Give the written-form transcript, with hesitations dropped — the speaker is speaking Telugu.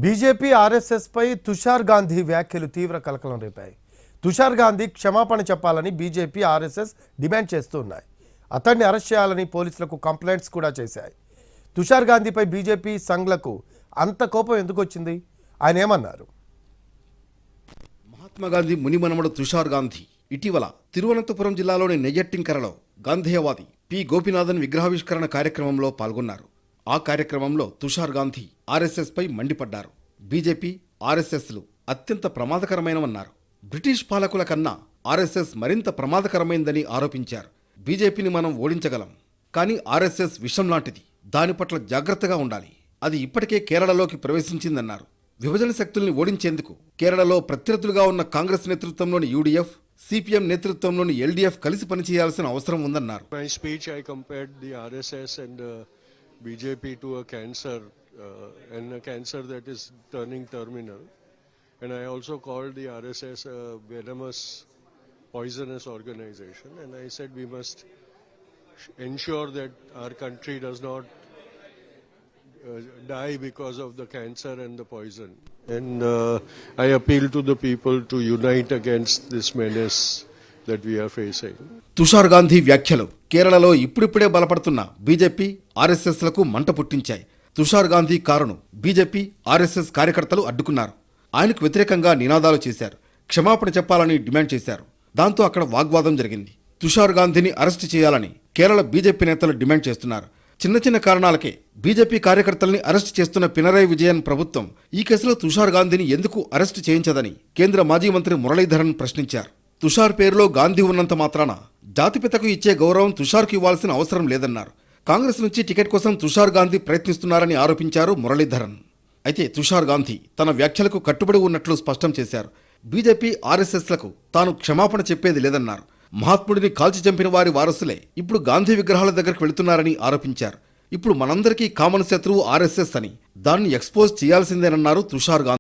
బీజేపీ ఆర్ఎస్ఎస్ పై తుషార్ గాంధీ వ్యాఖ్యలు తీవ్ర కలకలం రేపాయి. తుషార్ గాంధీ క్షమాపణ చెప్పాలని బీజేపీ ఆర్ఎస్ఎస్ డిమాండ్ చేస్తున్నాయి. అతన్ని అరెస్ట్ చేయాలని పోలీసులకు కంప్లైంట్స్ కూడా చేశాయి. తుషార్ గాంధీపై బీజేపీ సంఘ్లకు అంత కోపం ఎందుకు వచ్చింది? ఆయన ఏమన్నారు? మహాత్మా గాంధీ మునిమనమడు తుషార్ గాంధీ ఇటీవల తిరువనంతపురం జిల్లాలోని నెయ్యట్టింకరలో గాంధేయవాది పి గోపీనాథన్ విగ్రహావిష్కరణ కార్యక్రమంలో పాల్గొన్నారు. ఆ కార్యక్రమంలో తుషార్ గాంధీ ఆర్ఎస్ఎస్ పై మండిపడ్డారు. బీజేపీ ఆర్ఎస్ఎస్లు అత్యంత ప్రమాదకరమైనవన్నారు. బ్రిటిష్ పాలకుల కన్నా ఆర్ఎస్ఎస్ మరింత ప్రమాదకరమైందని ఆరోపించారు. బీజేపీని మనం ఓడించగలం, కానీ ఆర్ఎస్ఎస్ విషం లాంటిది, దాని పట్ల జాగ్రత్తగా ఉండాలి. అది ఇప్పటికే కేరళలోకి ప్రవేశించిందన్నారు. విభజన శక్తుల్ని ఓడించేందుకు కేరళలో ప్రత్యర్థులుగా ఉన్న కాంగ్రెస్ నేతృత్వంలోని యూడీఎఫ్, సిపిఎం నేతృత్వంలోని ఎల్డీఎఫ్ కలిసి పనిచేయాల్సిన అవసరం ఉందన్నారు. My speech I compared the RSS and BJP to a cancer and a cancer that is turning terminal, and I also called the RSS a venomous, poisonous organization, and I said we must ensure that our country does not die because of the cancer and the poison. And I appeal to the people to unite against this menace that we are facing. Tushar Gandhi వ్యాఖ్యలు కేరళలో ఇప్పుడిప్పుడే బలపడుతున్న బీజేపీ ఆర్ఎస్ఎస్లకు మంట పుట్టించాయి. తుషార్ గాంధీ కారును బీజేపీ ఆర్ఎస్ఎస్ కార్యకర్తలు అడ్డుకున్నారు. ఆయనకు వ్యతిరేకంగా నినాదాలు చేశారు. క్షమాపణ చెప్పాలని డిమాండ్ చేశారు. దాంతో అక్కడ వాగ్వాదం జరిగింది. తుషార్ గాంధీని అరెస్టు చేయాలని కేరళ బీజేపీ నేతలు డిమాండ్ చేస్తున్నారు. చిన్న చిన్న కారణాలకే బీజేపీ కార్యకర్తల్ని అరెస్టు చేస్తున్న పినరయ్ విజయన్ ప్రభుత్వం ఈ కేసులో తుషార్ గాంధీని ఎందుకు అరెస్టు చేయించదని కేంద్ర మాజీ మంత్రి మురళీధరన్ ప్రశ్నించారు. తుషార్ పేరులో గాంధీ ఉన్నంత మాత్రాన జాతిపితకు ఇచ్చే గౌరవం తుషార్కు ఇవ్వాల్సిన అవసరం లేదన్నారు. కాంగ్రెస్ నుంచి టికెట్ కోసం తుషార్ గాంధీ ప్రయత్నిస్తున్నారని ఆరోపించారు మురళీధరన్. అయితే తుషార్ గాంధీ తన వ్యాఖ్యలకు కట్టుబడి ఉన్నట్లు స్పష్టం చేశారు. బీజేపీ ఆర్ఎస్ఎస్లకు తాను క్షమాపణ చెప్పేది లేదన్నారు. మహాత్ముడిని కాల్చి చంపిన వారి వారసులే ఇప్పుడు గాంధీ విగ్రహాల దగ్గరకు వెళుతున్నారని ఆరోపించారు. ఇప్పుడు మనందరికీ కామన్ శత్రువు ఆర్ఎస్ఎస్ అని, దాన్ని ఎక్స్పోజ్ చేయాల్సిందేనన్నారు తుషార్ గాంధీ.